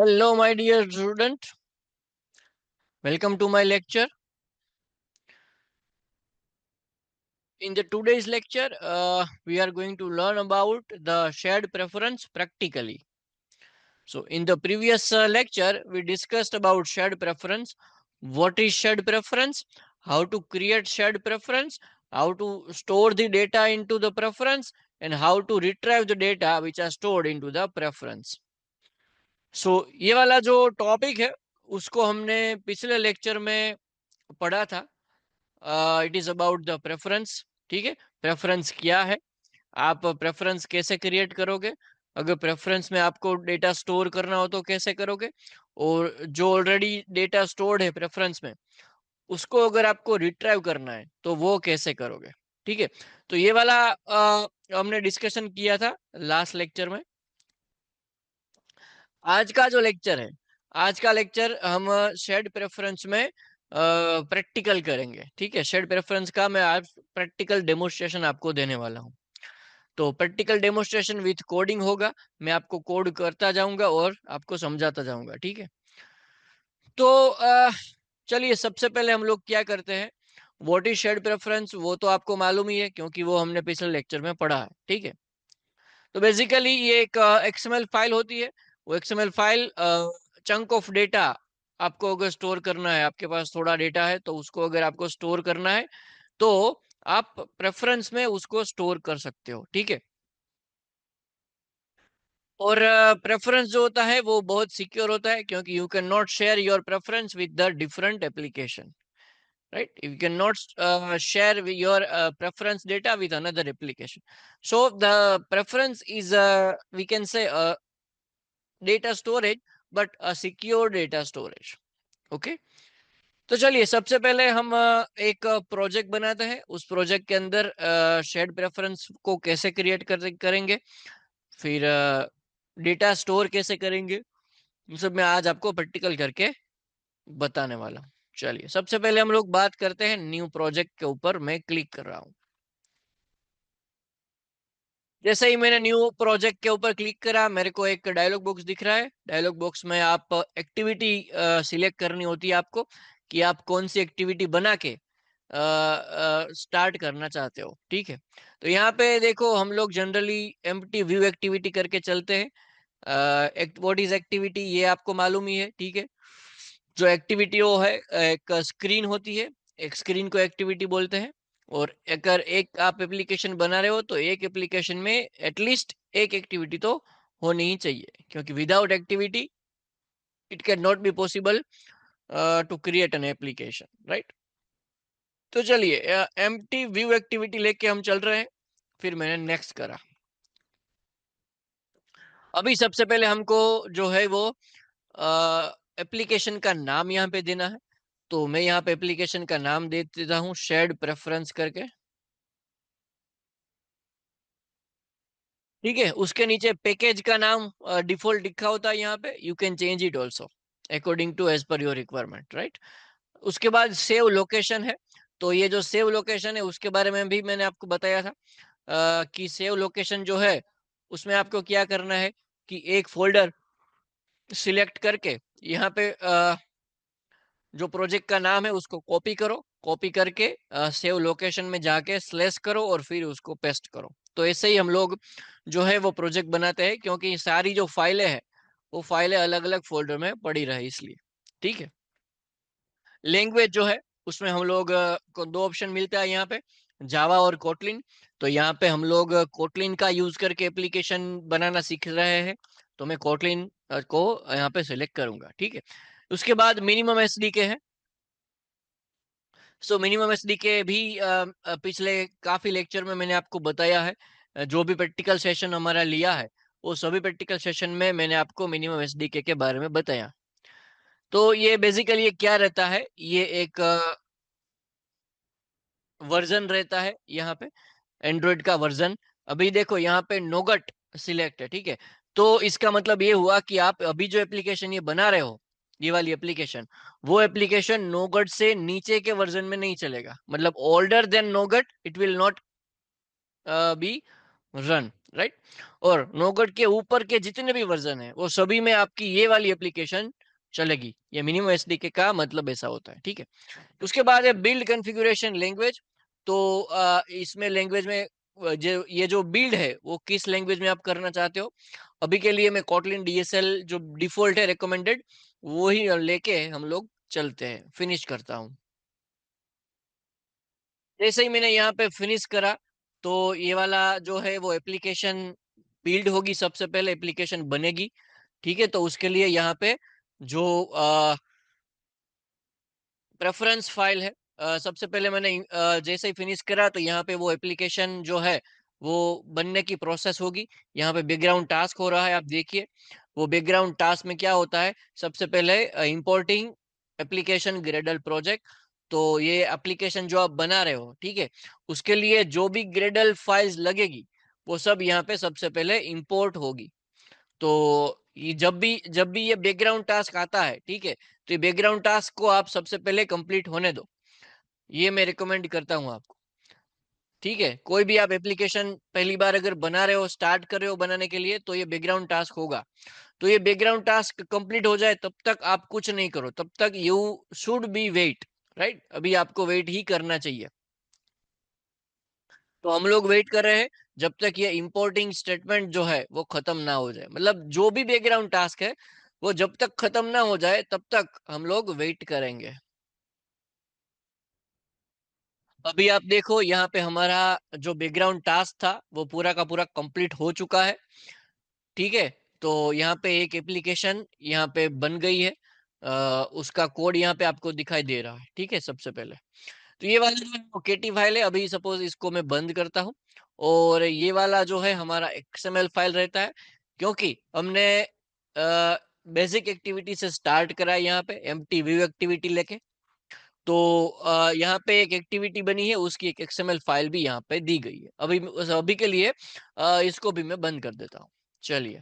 Hello, my dear student. Welcome to my lecture. In the today's lecture, we are going to learn about the shared preference practically. So, in the previous lecture, we discussed about shared preference. What is shared preference? How to create shared preference? How to store the data into the preference? And how to retrieve the data which are stored into the preference. ये वाला जो topic है उसको हमने पिछले lecture में पढ़ा था. It is about the preference. ठीक है, प्रेफरेंस क्या है, आप प्रेफरेंस कैसे क्रिएट करोगे, अगर प्रेफरेंस में आपको डेटा स्टोर करना हो तो कैसे करोगे, और जो ऑलरेडी डेटा स्टोर्ड है प्रेफरेंस में उसको अगर आपको रिट्राइव करना है तो वो कैसे करोगे. ठीक है, तो ये वाला हमने डिस्कशन किया था लास्ट लेक्चर में. आज का जो लेक्चर है, आज का लेक्चर हम शेड प्रेफरेंस में प्रैक्टिकल करेंगे. ठीक है, शेड प्रेफरेंस का मैं आज प्रैक्टिकल डेमोन्स्ट्रेशन आपको देने वाला हूँ. तो प्रैक्टिकल डेमोन्स्ट्रेशन विथ कोडिंग होगा. मैं आपको कोड करता जाऊंगा और आपको समझाता जाऊंगा. ठीक है, तो चलिए सबसे पहले हम लोग क्या करते हैं. व्हाट इज शेड प्रेफरेंस वो तो आपको मालूम ही है क्योंकि वो हमने पिछले लेक्चर में पढ़ा है. ठीक है, तो बेसिकली ये एक एक्सएमएल फाइल होती है. वो XML file chunk of data आपको अगर स्टोर करना है, आपके पास थोड़ा डेटा है तो उसको अगर आपको स्टोर करना है तो आप प्रेफरेंस में उसको स्टोर कर सकते हो. ठीक है, और प्रेफरेंस जो होता है वो बहुत सिक्योर होता है क्योंकि you can not share your preference with the different application. Right, you cannot share your preference data with another application. So the preference is we can say data storage, but a secure data storage. Okay, तो चलिए सबसे पहले हम एक project बनाते हैं. उस project के अंदर शेयर्ड प्रेफरेंस को कैसे क्रिएट करेंगे, फिर डेटा स्टोर कैसे करेंगे, सब मैं आज आपको प्रैक्टिकल करके बताने वाला हूँ. चलिए सबसे पहले हम लोग बात करते हैं न्यू प्रोजेक्ट के ऊपर. मैं क्लिक कर रहा हूँ. जैसे ही मैंने न्यू प्रोजेक्ट के ऊपर क्लिक करा मेरे को एक डायलॉग बॉक्स दिख रहा है. डायलॉग बॉक्स में आप एक्टिविटी सिलेक्ट करनी होती है आपको कि आप कौन सी एक्टिविटी बना के स्टार्ट करना चाहते हो. ठीक है, तो यहाँ पे देखो हम लोग जनरली एम्प्टी व्यू एक्टिविटी करके चलते हैं. व्हाट इज एक्टिविटी ये आपको मालूम ही है. ठीक है, जो एक्टिविटी वो है एक स्क्रीन होती है, एक स्क्रीन को एक्टिविटी बोलते हैं. और अगर एक आप एप्लीकेशन बना रहे हो तो एक एप्लीकेशन में एटलीस्ट एक एक्टिविटी तो होनी ही चाहिए क्योंकि without activity it can not be possible to create an application. Right, तो चलिए एम्प्टी व्यू एक्टिविटी लेके हम चल रहे हैं. फिर मैंने नेक्स्ट करा. अभी सबसे पहले हमको जो है वो एप्लीकेशन का नाम यहाँ पे देना है. तो मैं यहाँ पे एप्लीकेशन का नाम दे देता हूँ शेयर्ड प्रेफरेंस करके. ठीक है, उसके नीचे पैकेज का नाम डिफॉल्ट लिखा होता है यहाँ पे. You can change it also according to as per your requirement. Right, उसके बाद सेव लोकेशन है. तो ये जो सेव लोकेशन है उसके बारे में भी मैंने आपको बताया था कि सेव लोकेशन जो है उसमें आपको क्या करना है कि एक फोल्डर सिलेक्ट करके यहाँ पे जो प्रोजेक्ट का नाम है उसको कॉपी करो. कॉपी करके सेव लोकेशन में जाके स्लैश करो और फिर उसको पेस्ट करो. तो ऐसे ही हम लोग जो है वो प्रोजेक्ट बनाते हैं क्योंकि सारी जो फाइलें हैं वो फाइलें अलग अलग फोल्डर में पड़ी रहे इसलिए. ठीक है, लैंग्वेज जो है उसमें हम लोग को दो ऑप्शन मिलता है यहाँ पे, जावा और कोटलिन. तो यहाँ पे हम लोग कोटलिन का यूज करके एप्लीकेशन बनाना सीख रहे हैं. तो मैं कोटलिन को यहाँ पे सिलेक्ट करूंगा. ठीक है, उसके बाद मिनिमम एसडीके है. सो मिनिमम एसडीके भी पिछले काफी लेक्चर में मैंने आपको बताया है. जो भी प्रैक्टिकल सेशन हमारा लिया है वो सभी प्रैक्टिकल सेशन में मैंने आपको मिनिमम एसडीके के बारे में बताया. तो ये बेसिकली ये क्या रहता है, ये एक वर्जन रहता है यहाँ पे, एंड्रॉइड का वर्जन. अभी देखो यहाँ पे नोगट सिलेक्ट है. ठीक है, तो इसका मतलब ये हुआ कि आप अभी जो एप्लीकेशन ये बना रहे हो ये वाली एप्लीकेशन, वो एप्लीकेशन नोगट से नीचे के वर्जन में नहीं चलेगा. मतलब older than nougat it will not be run, right. और नोगट के ऊपर के जितने भी वर्जन है वो सभी में आपकी ये वाली एप्लीकेशन चलेगी। ये मिनिमम एसडीके का मतलब ऐसा होता है, ठीक है। उसके बाद है बिल्ड कॉन्फ़िगरेशन लैंग्वेज। तो इसमें लैंग्वेज में जो ये जो बिल्ड है वो किस लैंग्वेज में आप करना चाहते हो। अभी के लिए मैं कोटलिन डीएसएल जो डिफॉल्ट है रिकमेंडेड, वो ही लेके हम लोग चलते हैं। फिनिश करता हूँ। जैसे ही मैंने यहाँ पे फिनिश करा, तो ये वाला जो है वो एप्लीकेशन बिल्ड होगी। सबसे पहले एप्लीकेशन बनेगी, ठीक है। तो उसके लिए यहाँ पे जो प्रेफरेंस फाइल है, सबसे पहले मैंने जैसे ही फिनिश करा तो यहाँ पे वो एप्लीकेशन जो है वो बनने की प्रोसेस होगी। यहाँ पे बैकग्राउंड टास्क हो रहा है, आप देखिए। वो बैकग्राउंड टास्क में क्या होता है, सबसे पहले इंपोर्टिंग एप्लीकेशन ग्रेडल प्रोजेक्ट। तो ये एप्लीकेशन जो आप बना रहे हो, ठीक है, उसके लिए जो भी ग्रेडल फाइल्स लगेगी वो सब यहाँ पे सबसे पहले इंपोर्ट होगी। तो ये जब भी ये बैकग्राउंड टास्क आता है, ठीक है, तो ये बैकग्राउंड टास्क को आप सबसे पहले कंप्लीट होने दो। ये मैं रिकमेंड करता हूँ आपको, ठीक है। कोई भी आप एप्लीकेशन पहली बार अगर बना रहे हो, स्टार्ट कर रहे हो बनाने के लिए, तो ये बैकग्राउंड टास्क होगा। तो ये बैकग्राउंड टास्क कंप्लीट हो जाए तब तक आप कुछ नहीं करो, तब तक you should be wait, right. अभी आपको वेट ही करना चाहिए। तो हम लोग वेट कर रहे हैं जब तक ये इंपोर्टिंग स्टेटमेंट जो है वो खत्म ना हो जाए। मतलब जो भी बैकग्राउंड टास्क है वो जब तक खत्म ना हो जाए तब तक हम लोग वेट करेंगे। अभी आप देखो यहाँ पे हमारा जो बैकग्राउंड टास्क था वो पूरा का पूरा कंप्लीट हो चुका है, ठीक है। तो यहाँ पे एक एप्लीकेशन यहाँ पे बन गई है। उसका कोड यहाँ पे आपको दिखाई दे रहा है, ठीक है। सबसे पहले तो ये वाला जो है वो केटी फाइल है। अभी सपोज इसको मैं बंद करता हूँ, और ये वाला जो है हमारा एक्सएमएल फाइल रहता है, क्योंकि हमने बेसिक एक्टिविटी से स्टार्ट करा है यहाँ पे एम्प्टी व्यू एक्टिविटी लेके। तो यहाँ पे एक एक्टिविटी बनी है, उसकी एक एक्सएमएल फाइल भी यहाँ पे दी गई है। अभी के लिए इसको भी मैं बंद कर देता हूँ। चलिए,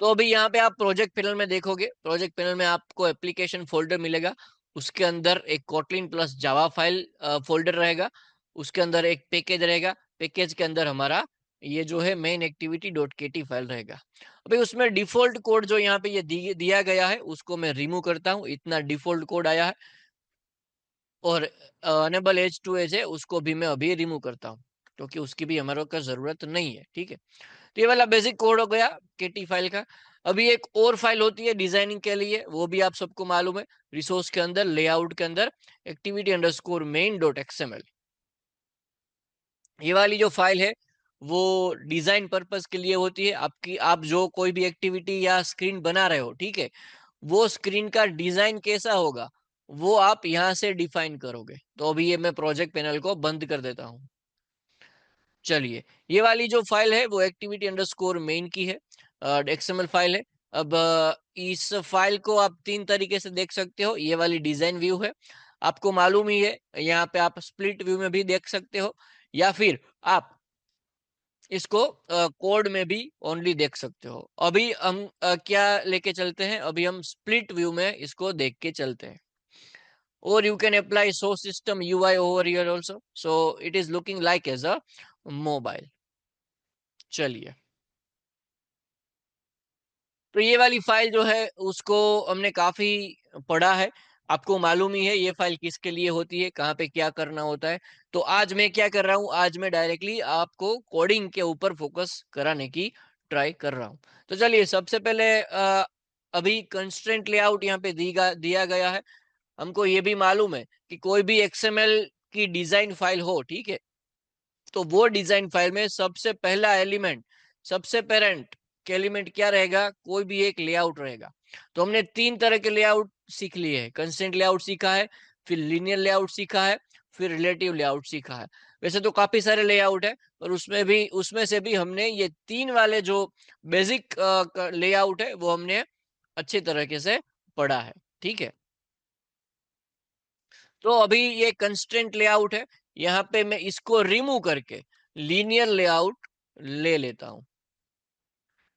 तो अभी यहाँ पे आप प्रोजेक्ट पैनल में देखोगे, प्रोजेक्ट पैनल में आपको एप्लीकेशन फोल्डर मिलेगा। उसके अंदर एक Kotlin plus Java file folder रहेगा। उसके अंदर एक पैकेज रहेगा। पैकेज के अंदर हमारा ये जो है मेन एक्टिविटी डॉट केटी फाइल रहेगा। अभी उसमें डिफॉल्ट कोड जो यहाँ पे ये दिया गया है उसको मैं रिमूव करता हूँ। इतना डिफॉल्ट कोड आया है। और अनेबल एज टू एज है, उसको भी मैं अभी रिमूव करता हूँ, क्योंकि उसकी भी हमारे को जरूरत नहीं है, ठीक है। तो ये वाला बेसिक कोड हो गया केटी फाइल का। अभी एक और फाइल होती है डिजाइनिंग के लिए, वो भी आप सबको मालूम है। रिसोर्स के अंदर, लेआउट के अंदर activity underscore main dot XML. ये वाली जो फाइल है वो डिजाइन पर्पस के लिए होती है आपकी। आप जो कोई भी एक्टिविटी या स्क्रीन बना रहे हो, ठीक है, वो स्क्रीन का डिजाइन कैसा होगा वो आप यहाँ से डिफाइन करोगे। तो अभी ये मैं प्रोजेक्ट पैनल को बंद कर देता हूँ। चलिए, ये वाली जो फाइल है वो एक्टिविटी अंडरस्कोर मेन की है, एक्सएमएल फाइल है। अब इस फाइल को आप तीन तरीके से देख सकते हो। ये वाली डिजाइन व्यू है, आपको मालूम ही है। यहाँ पे आप स्प्लिट व्यू में भी देख सकते हो, या फिर आप इसको कोड में भी ओनली देख सकते हो। अभी हम क्या लेके चलते हैं, अभी हम स्प्लिट व्यू में इसको देख के चलते हैं। Or you can apply source system UI over here also. So it is looking like as a mobile. चलिए, तो ये वाली फाइल जो है उसको हमने काफी पढ़ा है। आपको मालूम ही है ये फाइल किसके लिए होती है, कहाँ पे क्या करना होता है। तो आज मैं क्या कर रहा हूँ, आज मैं डायरेक्टली आपको कोडिंग के ऊपर फोकस कराने की ट्राई कर रहा हूँ। तो चलिए, सबसे पहले अभी कंस्ट्रेंट लेआउट यहाँ पे दिया गया है। हमको ये भी मालूम है कि कोई भी एक्सएमएल की डिजाइन फाइल हो, ठीक है, तो वो डिजाइन फाइल में सबसे पहला एलिमेंट, सबसे पेरेंट के एलिमेंट क्या रहेगा, कोई भी एक लेआउट रहेगा। तो हमने तीन तरह के लेआउट सीख लिए हैं। कंस्ट्रेंट लेआउट सीखा है, फिर लीनियर लेआउट सीखा है, फिर रिलेटिव लेआउट सीखा है। वैसे तो काफी सारे लेआउट है, और उसमें से भी हमने ये तीन वाले जो बेसिक लेआउट है वो हमने अच्छे तरीके से पढ़ा है, ठीक है। तो अभी ये कंस्ट्रेंट लेआउट है, यहाँ पे मैं इसको रिमूव करके लीनियर लेआउट ले लेता हूं।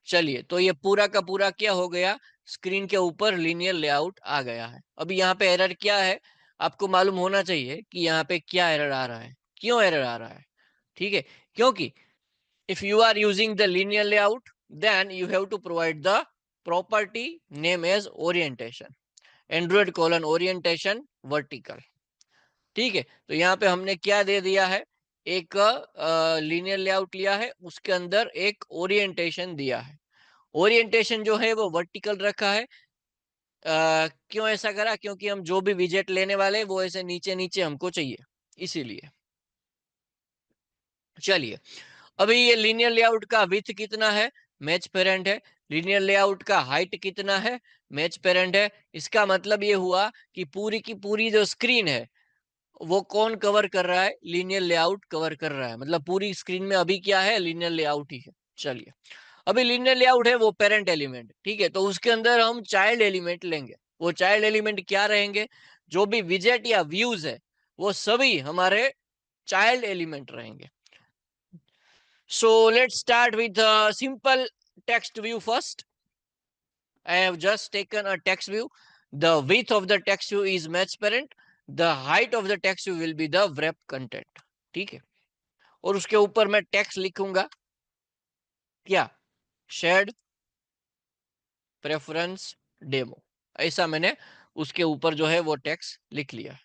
चलिए, तो ये पूरा का पूरा क्या हो गया, स्क्रीन के ऊपर लीनियर लेआउट आ गया है। अभी यहाँ पे एरर क्या है, आपको मालूम होना चाहिए कि यहाँ पे क्या एरर आ रहा है, क्यों एरर आ रहा है। ठीक है, क्योंकि if you are using the linear layout then you have to provide the property name as orientation, android colon orientation vertical। ठीक है, तो यहाँ पे हमने क्या दे दिया है, एक लीनियर लेआउट लिया है, उसके अंदर एक ओरिएंटेशन दिया है। ओरिएंटेशन जो है वो वर्टिकल रखा है। क्यों ऐसा करा, क्योंकि हम जो भी विजेट लेने वाले वो ऐसे नीचे नीचे हमको चाहिए, इसीलिए। चलिए, अभी ये लीनियर लेआउट का विड्थ कितना है, मैच पेरेंट है। लीनियर लेआउट का हाइट कितना है, मैच पेरेंट है। इसका मतलब ये हुआ कि पूरी की पूरी जो स्क्रीन है वो कौन कवर कर रहा है, लीनियर लेआउट कवर कर रहा है। मतलब पूरी स्क्रीन में अभी क्या है, लीनियर लेआउट ही है। चलिए, अभी लीनियर लेआउट है वो पेरेंट एलिमेंट, ठीक है, तो उसके अंदर हम चाइल्ड एलिमेंट लेंगे। वो चाइल्ड एलिमेंट क्या रहेंगे, जो भी विजेट या व्यूज है वो सभी हमारे चाइल्ड एलिमेंट रहेंगे। So let's start with the simple text view first. I have just taken a text view. The width of the text view is match parent. The height of the text view will be the wrap content. ठीक है, और उसके ऊपर मैं text लिखूंगा क्या, shade preference demo, ऐसा मैंने उसके ऊपर जो है वो टेक्स्ट लिख लिया।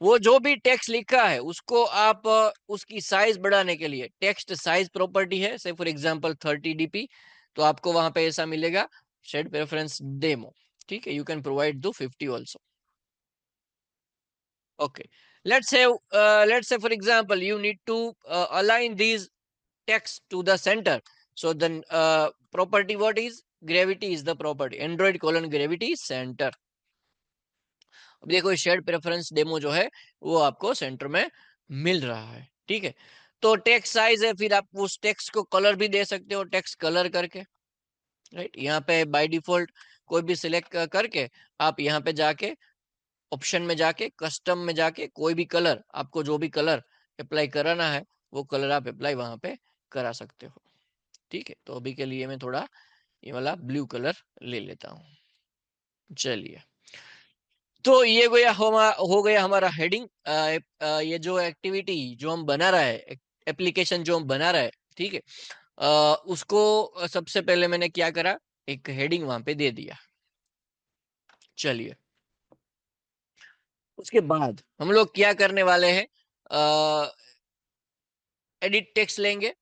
वो जो भी टेक्स्ट लिखा है उसको आप उसकी साइज बढ़ाने के लिए टेक्स्ट साइज प्रॉपर्टी है, से फॉर एग्जांपल 30 dp, तो आपको वहां पे ऐसा मिलेगा, शेड प्रेफरेंस डेमो। ठीक है, यू कैन प्रोवाइड दो 50 also. Okay, let's say for example you need to align these text to the center, so then property what is, gravity is the property, android colon gravity center। अब देखो shade preference demo जो है वो आपको centre में मिल रहा है। ठीक है, तो टेक्स्ट साइज है, फिर आप उस टेक्स्ट को कलर भी दे सकते हो, टेक्स्ट कलर करके। राइट, यहाँ पे बाय डिफॉल्ट कोई भी सिलेक्ट करके आप यहाँ पे जाके ऑप्शन में जाके कस्टम में जाके कोई भी कलर, आपको जो भी कलर अप्लाई कराना है वो कलर आप अप्लाई वहां पे करा सकते हो। ठीक है, तो अभी के लिए मैं थोड़ा ये वाला ब्लू कलर ले लेता हूँ। चलिए, तो ये हो गया हमारा हेडिंग। ये जो एक्टिविटी जो हम बना रहा है, एप्लीकेशन जो हम बना रहा है, ठीक है, उसको सबसे पहले मैंने क्या करा, एक हेडिंग वहां पे दे दिया। चलिए, उसके बाद हम लोग क्या करने वाले हैं, एडिट टेक्स्ट लेंगे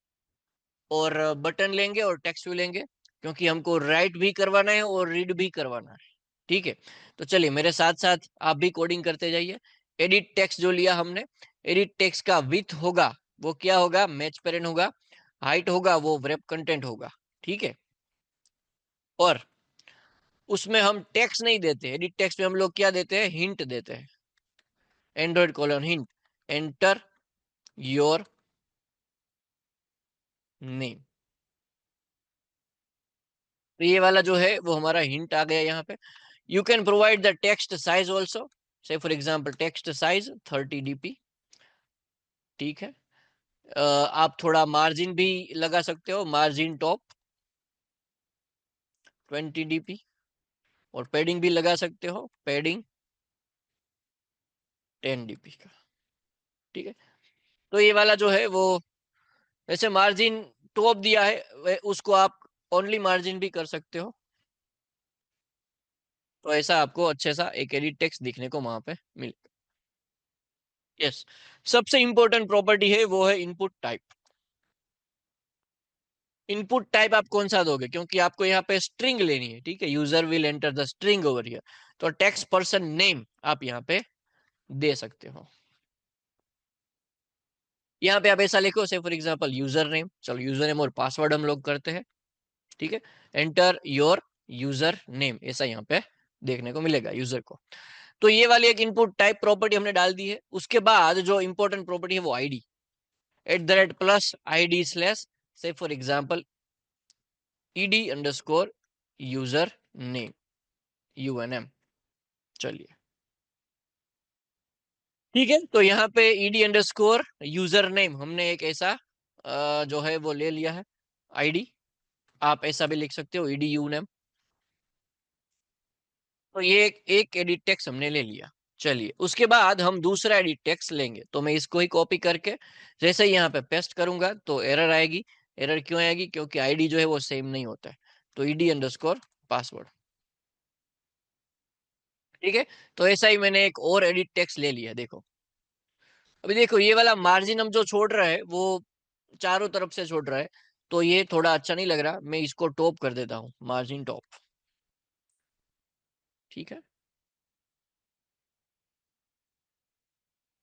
और बटन लेंगे और टेक्स्ट व्यू लेंगे, क्योंकि हमको राइट भी करवाना है और रीड भी करवाना है। ठीक है, तो चलिए मेरे साथ साथ आप भी कोडिंग करते जाइए। एडिट टेक्स्ट जो लिया हमने, एडिट टेक्स्ट का विथ होगा वो क्या होगा, मैच पेरेंट होगा। हाइट होगा वो व्रैप कंटेंट होगा। ठीक है, और उसमें हम टेक्स्ट नहीं देते, एडिट टेक्स्ट में हम लोग क्या देते हैं, हिंट देते हैं, Android colon hint, enter your name. तो ये वाला जो है वो हमारा हिंट आ गया यहाँ पे। You can provide the text size also. Say for example text size 30 dp। ठीक है, आप थोड़ा मार्जिन भी लगा सकते हो, मार्जिन टॉप 20 dp, और पैडिंग भी लगा सकते हो, पैडिंग 10 dp का। ठीक है, तो ये वाला जो है वो वैसे मार्जिन टॉप दिया है, उसको आप ओनली मार्जिन भी कर सकते हो। तो ऐसा आपको अच्छे सा एक एडिट टेक्स्ट दिखने को वहां पे मिले। यस, सबसे इंपॉर्टेंट प्रॉपर्टी है वो है इनपुट टाइप। इनपुट टाइप आप कौन सा दोगे, क्योंकि आपको यहाँ पे स्ट्रिंग लेनी है। ठीक है, user will enter the string over here, तो टेक्स्ट पर्सन नेम आप यहाँ पे दे सकते हो। यहाँ पे आप ऐसा लिखो, से फॉर एग्जांपल यूजर नेम, चलो यूजर नेम और पासवर्ड हम लोग करते हैं। ठीक है, एंटर योर यूजर नेम, ऐसा यहाँ पे देखने को मिलेगा यूजर को। तो ये वाली एक इनपुट टाइप प्रॉपर्टी हमने डाल दी है। उसके बाद जो इंपॉर्टेंट प्रॉपर्टी है वो आईडी, @ +ID स्लैश, से for example ed_user name, UNM। चलिए, ठीक है, तो यहाँ पे ed_user name हमने एक ऐसा जो है वो ले लिया है, आईडी। आप ऐसा भी लिख सकते हो, edu name। तो ये एक एडिट टेक्स्ट हमने ले लिया। चलिए, उसके बाद हम दूसरा एडिट टेक्स्ट लेंगे, तो मैं इसको ही कॉपी करके जैसे ही यहाँ पे पेस्ट करूंगा तो एरर आएगी। एरर क्यों आएगी? क्योंकि आईडी जो है वो सेम नहीं होता है। तो ed_password, ठीक है। तो ऐसा ही मैंने एक और एडिट टेक्स्ट ले लिया। देखो, अभी देखो ये वाला मार्जिन हम जो छोड़ रहा है वो चारों तरफ से छोड़ रहा है, तो ये थोड़ा अच्छा नहीं लग रहा। मैं इसको टॉप कर देता हूँ, मार्जिन टॉप, ठीक है।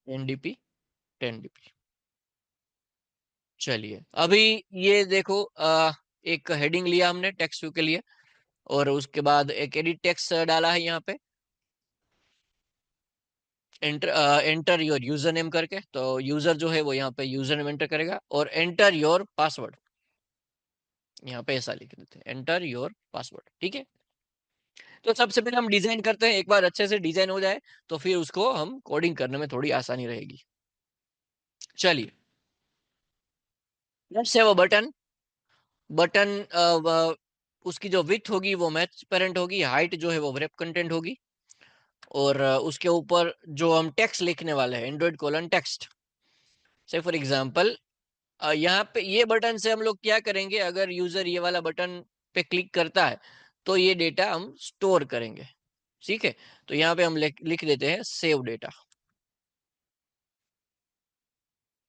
10 dp, 10 dp। चलिए, अभी ये देखो, एक हेडिंग लिया हमने टेक्स्ट व्यू के लिए, और उसके बाद एक एडिट टेक्स्ट डाला है यहाँ पे, एंटर योर यूजर नेम करके। तो यूजर जो है वो यहाँ पे यूजर नेम एंटर करेगा, और एंटर योर पासवर्ड यहाँ पे ऐसा लिख देते हैं, एंटर योर पासवर्ड, ठीक है। तो सबसे पहले हम डिजाइन करते हैं। एक बार अच्छे से डिजाइन हो जाए तो फिर उसको हम कोडिंग करने में थोड़ी आसानी रहेगी। चलिए, let's save a button. Button उसकी जो विड्थ होगी वो मैच पेरेंट होगी, हाइट जो है वो wrap कंटेंट होगी, और उसके ऊपर जो हम टेक्स्ट लिखने वाले हैं, एंड्रॉइड कोलन टेक्स्ट। से फॉर एग्जांपल, यहाँ पे ये बटन से हम लोग क्या करेंगे, अगर यूजर ये वाला बटन पे क्लिक करता है तो ये डेटा हम स्टोर करेंगे, ठीक है। तो यहाँ पे हम लिख देते हैं सेव डेटा।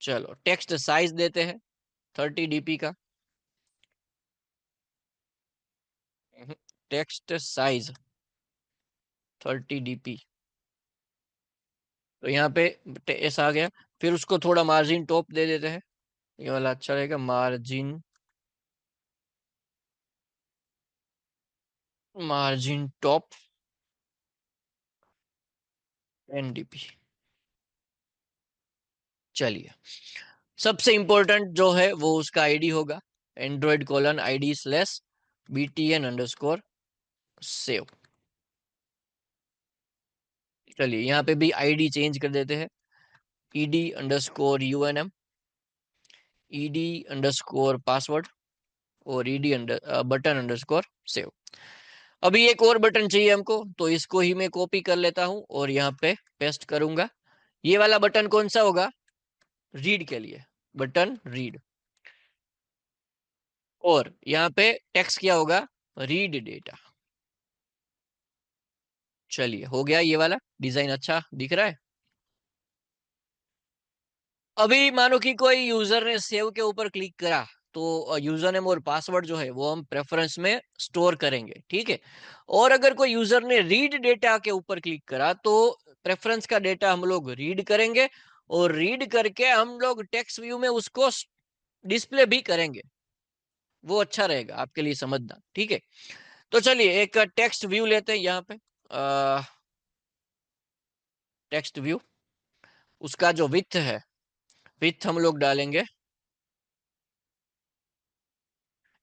चलो, टेक्स्ट साइज देते हैं 30 dp का। Text size 30 dp। तो यहाँ पे ऐसा आ गया। फिर उसको थोड़ा मार्जिन टॉप दे देते हैं, ये वाला अच्छा रहेगा, मार्जिन टॉप 10 dp। चलिए, सबसे इंपॉर्टेंट जो है वो उसका आईडी होगा, Android:ID/btn_save। चलिए, यहाँ पे भी आईडी चेंज कर देते हैं, ed_unm, ed_password, और button_save। अभी एक और बटन चाहिए हमको, तो इसको ही मैं कॉपी कर लेता हूँ और यहाँ पे पेस्ट करूंगा। ये वाला बटन कौन सा होगा? रीड के लिए, बटन रीड। और यहाँ पे टेक्स्ट क्या होगा? Read data. चलिए, हो गया, ये वाला डिजाइन अच्छा दिख रहा है। अभी मानो कि कोई यूजर ने सेव के ऊपर क्लिक करा, तो यूजर नेम और पासवर्ड जो है वो हम प्रेफरेंस में स्टोर करेंगे, ठीक है। और अगर कोई यूजर ने रीड डेटा के ऊपर क्लिक करा तो प्रेफरेंस का डेटा हम लोग रीड करेंगे, और रीड करके हम लोग टेक्स्ट व्यू में उसको डिस्प्ले भी करेंगे। वो अच्छा रहेगा आपके लिए समझना, ठीक है। तो चलिए, एक टेक्स्ट व्यू लेते हैं यहाँ पे, टेक्स्ट व्यू। उसका जो विथ है, विथ हम लोग डालेंगे,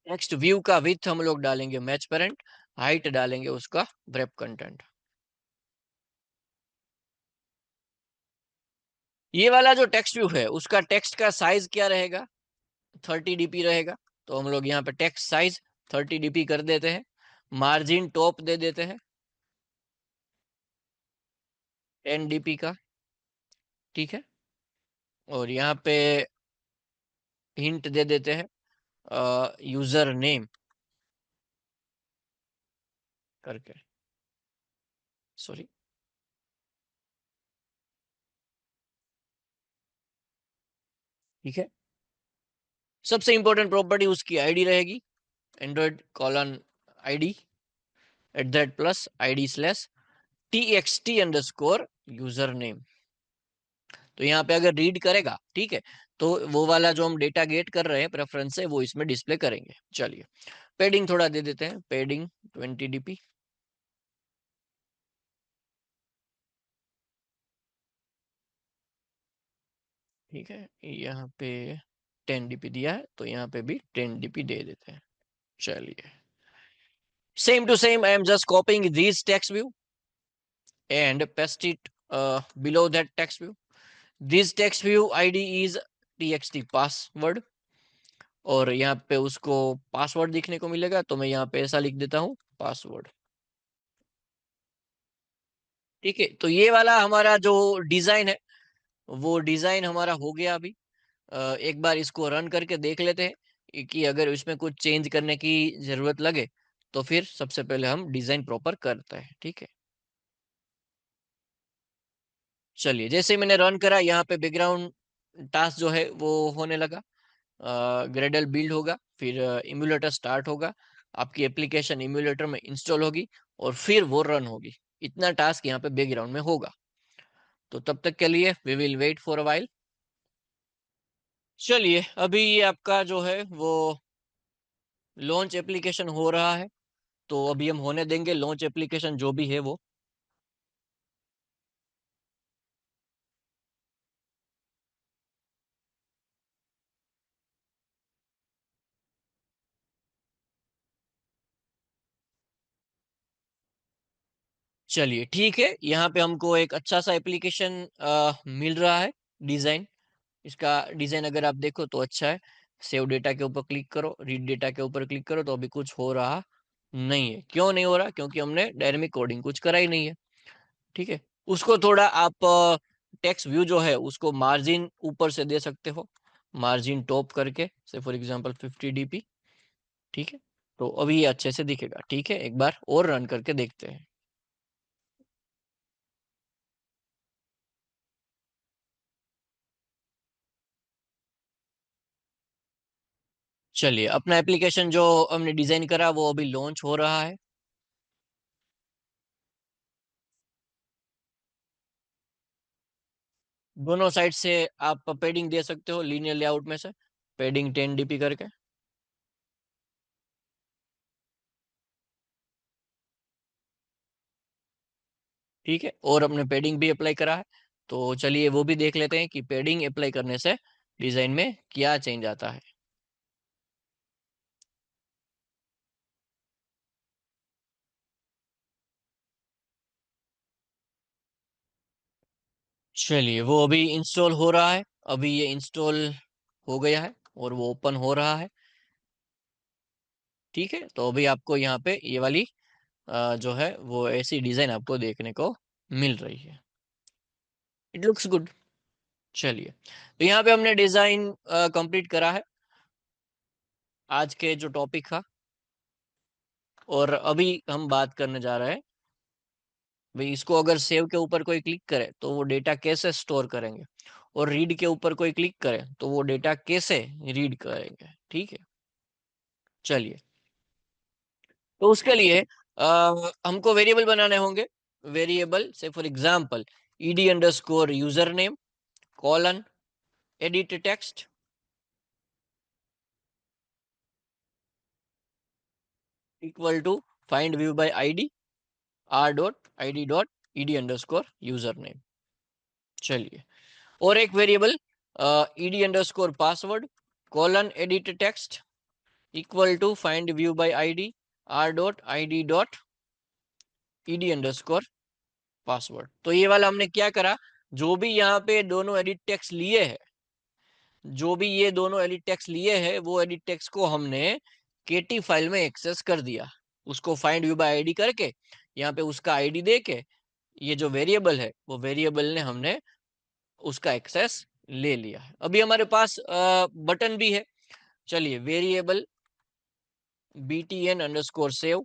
टेक्स्ट व्यू का विथ हम लोग डालेंगे मैच पेरेंट, हाइट डालेंगे उसका wrap कंटेंट। ये वाला जो टेक्स्ट व्यू है उसका टेक्स्ट का साइज क्या रहेगा? 30 dp रहेगा। तो हम लोग यहाँ पे टेक्स्ट साइज 30 dp कर देते हैं, मार्जिन टॉप दे देते हैं 10 dp का, ठीक है। और यहाँ पे हिंट दे देते हैं यूजर नेम करके, सॉरी। ठीक है, सबसे इंपॉर्टेंट प्रॉपर्टी उसकी आईडी रहेगी, Android:ID @ID/टी_यूजर नेम। तो यहाँ पे अगर रीड करेगा, ठीक है, तो वो वाला जो हम डेटा गेट कर रहे हैं प्रेफरेंस से वो इसमें डिस्प्ले करेंगे। चलिए, पेडिंग थोड़ा दे देते हैं, पेडिंग 20 dp, ठीक है। यहाँ पे 10 dp दिया है, तो यहाँ पे भी 10 dp दे देते हैं। चलिए, same to same, I am just copying this text view and paste it below that text view. This text view id is txt password, और यहाँ पे उसको पासवर्ड दिखने को मिलेगा, तो मैं यहाँ पे ऐसा लिख देता हूँ, पासवर्ड। ठीक है, तो ये वाला हमारा जो डिजाइन है वो डिजाइन हमारा हो गया अभी। एक बार इसको रन करके देख लेते हैं कि अगर इसमें कुछ चेंज करने की जरूरत लगे तो फिर सबसे पहले हम डिजाइन प्रॉपर करते हैं। ठीक है, चलिए जैसे मैंने रन करा यहाँ पे बैकग्राउंड टास्क जो है वो होने लगा। ग्रेडल बिल्ड होगा, फिर इम्यूलेटर स्टार्ट होगा, आपकी एप्लीकेशन इम्यूलेटर में इंस्टॉल होगी और फिर वो रन होगी। इतना टास्क यहाँ पे बैकग्राउंड में होगा। तो तब तक के लिए we will wait for a while. चलिए अभी ये आपका जो है वो लॉन्च एप्लीकेशन हो रहा है, तो अभी हम होने देंगे लॉन्च एप्लीकेशन जो भी है वो। चलिए ठीक है, यहाँ पे हमको एक अच्छा सा एप्लीकेशन मिल रहा है। डिजाइन, इसका डिजाइन अगर आप देखो तो अच्छा है। सेव डेटा के ऊपर क्लिक करो, रीड डेटा के ऊपर क्लिक करो, तो अभी कुछ हो रहा नहीं है। क्यों नहीं हो रहा? क्योंकि हमने डायनेमिक कोडिंग कुछ करा ही नहीं है। ठीक है, उसको थोड़ा आप टेक्स्ट व्यू जो है उसको मार्जिन ऊपर से दे सकते हो, मार्जिन टॉप करके, से फॉर एग्जांपल 50 dp। ठीक है, तो अभी ये अच्छे से दिखेगा। ठीक है, एक बार और रन करके देखते हैं। चलिए अपना एप्लीकेशन जो हमने डिजाइन करा वो अभी लॉन्च हो रहा है। दोनों साइड से आप पेडिंग दे सकते हो लीनियर लेआउट में से, पेडिंग 10 dp करके। ठीक है, और अपने पेडिंग भी अप्लाई करा है। तो चलिए वो भी देख लेते हैं कि पेडिंग अप्लाई करने से डिजाइन में क्या चेंज आता है। चलिए वो अभी इंस्टॉल हो रहा है। अभी ये इंस्टॉल हो गया है और वो ओपन हो रहा है। ठीक है, तो अभी आपको यहाँ पे ये वाली जो है वो ऐसी डिजाइन आपको देखने को मिल रही है। It looks good. चलिए, तो यहाँ पे हमने डिजाइन कंप्लीट करा है आज के जो टॉपिक था। और अभी हम बात करने जा रहे हैं भाई, इसको अगर सेव के ऊपर कोई क्लिक करे तो वो डेटा कैसे स्टोर करेंगे, और रीड के ऊपर कोई क्लिक करे तो वो डेटा कैसे रीड करेंगे। ठीक है, चलिए, तो उसके लिए हमको वेरिएबल बनाने होंगे। वेरिएबल से for example ED underscore user name colon edit text equal to find view by ID R dot ID dot ED underscore user name. चलिए, और एक variable ED underscore password colon edit text equal to find view by ID R dot ID dot ED underscore password. तो ये वाला हमने क्या करा, जो भी यहाँ पे दोनों एडिट टेक्स्ट लिए हैं, जो भी ये दोनों एडिट टेक्स्ट लिए हैं, वो एडिट टेक्स्ट को हमने केटी फाइल में एक्सेस कर दिया। उसको फाइंड व्यू बाय आईडी करके यहाँ पे उसका आईडी दे के ये जो वेरिएबल है वो वेरिएबल ने हमने उसका एक्सेस ले लिया है। अभी हमारे पास बटन भी है। चलिए, वेरिएबल btn_save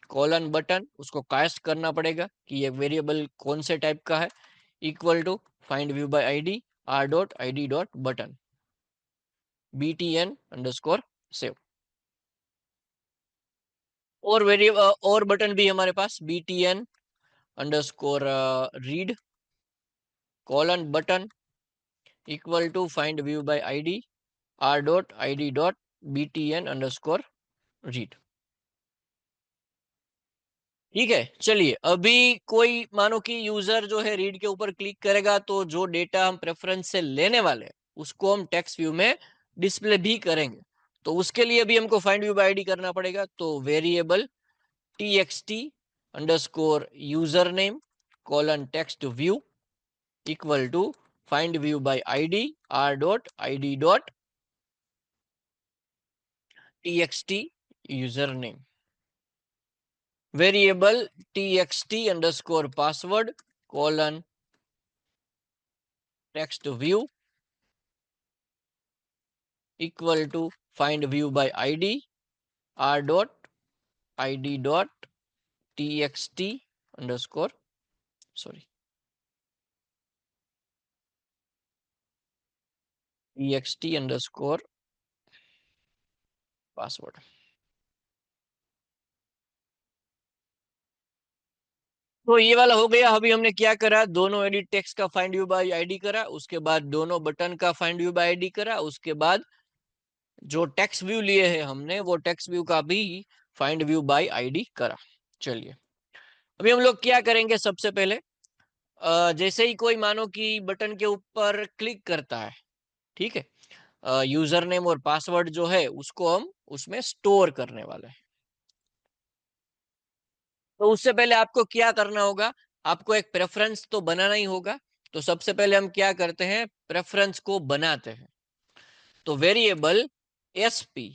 कॉलन बटन, उसको कास्ट करना पड़ेगा कि ये वेरिएबल कौन से टाइप का है, equal to find view by ID R dot ID dot button btn_save। और वेरिएबल और बटन भी हमारे पास btn_read colon button equal to find view by ID R dot ID dot btn_read। ठीक है, चलिए अभी कोई मानो कि यूजर जो है रीड के ऊपर क्लिक करेगा तो जो डेटा हम प्रेफरेंस से लेने वाले हैं उसको हम टेक्स्ट व्यू में डिस्प्ले भी करेंगे। तो उसके लिए भी हमको फाइंड व्यू बाय आईडी करना पड़ेगा। तो वेरिएबल txt_यूजर name colon text view equal to find view by ID R dot ID dot txt user name. Variable txt_password colon text view equal to find view by ID r dot id dot txt underscore sorry txt underscore password. तो ये वाला हो गया। अभी हमने क्या करा, दोनों एडिट टेक्स्ट का फाइंड व्यू बाय आईडी करा, उसके बाद दोनों बटन का फाइंड व्यू बाय आईडी करा, उसके बाद जो टेक्स्ट व्यू लिए हैं हमने वो टेक्स्ट व्यू का भी फाइंड व्यू बाय आईडी करा। चलिए अभी हम लोग क्या करेंगे, सबसे पहले जैसे ही कोई मानो कि बटन के ऊपर क्लिक करता है, ठीक है, यूजर नेम और पासवर्ड जो है उसको हम उसमें स्टोर करने वाले हैं। तो उससे पहले आपको क्या करना होगा, आपको एक प्रेफरेंस तो बनाना ही होगा। तो सबसे पहले हम क्या करते हैं, प्रेफरेंस को बनाते हैं। तो variable SP